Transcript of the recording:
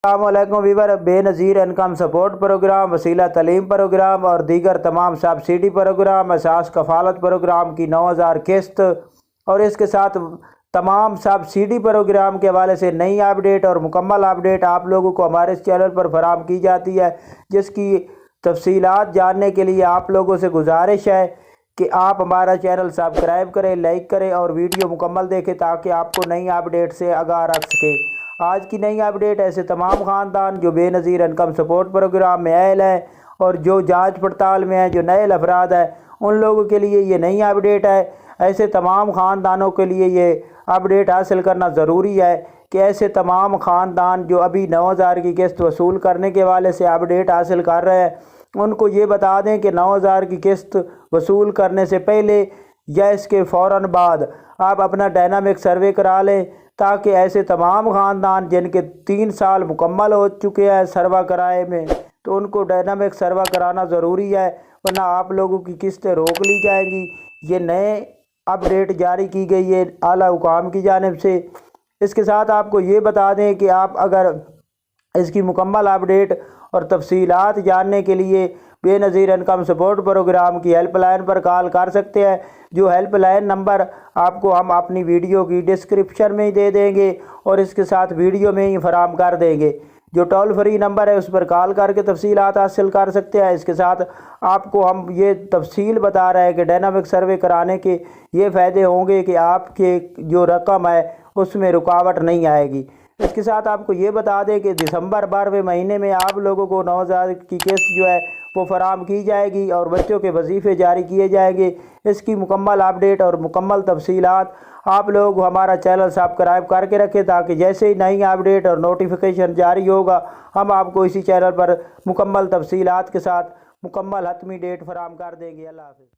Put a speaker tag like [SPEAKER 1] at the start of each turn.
[SPEAKER 1] السلام علیکم ویور، بے نظیر انکم سپورٹ پروگرام، وسیلہ تعلیم پروگرام اور دیگر تمام سبسڈی پروگرام، اساس کفالت پروگرام کی 9000 قسط اور اس کے ساتھ تمام سبسڈی پروگرام کے حوالے سے نئی اپڈیٹ اور مکمل اپڈیٹ آپ لوگوں کو ہمارے اس چینل پر فراہم کی جاتی ہے، جس کی تفصیلات جاننے کے لیے آپ لوگوں سے گزارش ہے کہ آپ ہمارا چینل سبسکرائب کریں، لائک کریں اور ویڈیو مکمل دیکھیں تاکہ آپ کو نئی اپڈیٹ سے آگاہ رکھ سکیں۔ آج کی نئی اپڈیٹ ایسے تمام خاندان جو بے نظیر انکم سپورٹ پروگرام میں اہل ہیں اور جو جانچ پڑتال میں ہیں، جو نئے افراد ہیں، ان لوگوں کے لیے یہ نئی اپڈیٹ ہے۔ ایسے تمام خاندانوں کے لیے یہ اپڈیٹ حاصل کرنا ضروری ہے کہ ایسے تمام خاندان جو ابھی 9000 کی قسط وصول کرنے کے حوالے سے اپڈیٹ حاصل کر رہے ہیں، ان کو یہ بتا دیں کہ 9000 کی قسط وصول کرنے سے پہلے یا اس کے فوراً بعد آپ اپنا ڈائنامک سروے کرا لیں، تاکہ ایسے تمام خاندان جن کے 3 سال مکمل ہو چکے ہیں سروا کرائے میں، تو ان کو ڈائنامک سروا کرانا ضروری ہے، ورنہ آپ لوگوں کی قسطیں روک لی جائیں گی۔ یہ نئے اپڈیٹ جاری کی گئی ہے اعلیٰ حکام کی جانب سے۔ اس کے ساتھ آپ کو یہ بتا دیں کہ آپ اگر اس کی مکمل اپڈیٹ اور تفصیلات جاننے کے لیے بے نظیر انکم سپورٹ پروگرام کی ہیلپ لائن پر کال کر سکتے ہیں، جو ہیلپ لائن نمبر آپ کو ہم اپنی ویڈیو کی ڈسکرپشن میں ہی دے دیں گے اور اس کے ساتھ ویڈیو میں ہی فراہم کر دیں گے۔ جو ٹول فری نمبر ہے اس پر کال کر کے تفصیلات حاصل کر سکتے ہیں۔ اس کے ساتھ آپ کو ہم یہ تفصیل بتا رہے ہیں کہ ڈائنامک سروے کرانے کے یہ فائدے ہوں گے کہ آپ کے جو رقم ہے اس میں رکاوٹ نہیں آئے گی۔ اس کے ساتھ آپ کو یہ بتا دیں کہ دسمبر 12ویں مہینے میں آپ لوگوں کو 9000 کی قسط جو ہے وہ فراہم کی جائے گی اور بچوں کے وظیفے جاری کیے جائیں گے۔ اس کی مکمل اپڈیٹ اور مکمل تفصیلات آپ لوگ ہمارا چینل سبسکرائب کر کے رکھیں، تاکہ جیسے ہی نئی اپڈیٹ اور نوٹیفیکیشن جاری ہوگا ہم آپ کو اسی چینل پر مکمل تفصیلات کے ساتھ مکمل حتمی ڈیٹ فراہم کر دیں گے۔ اللہ حافظ۔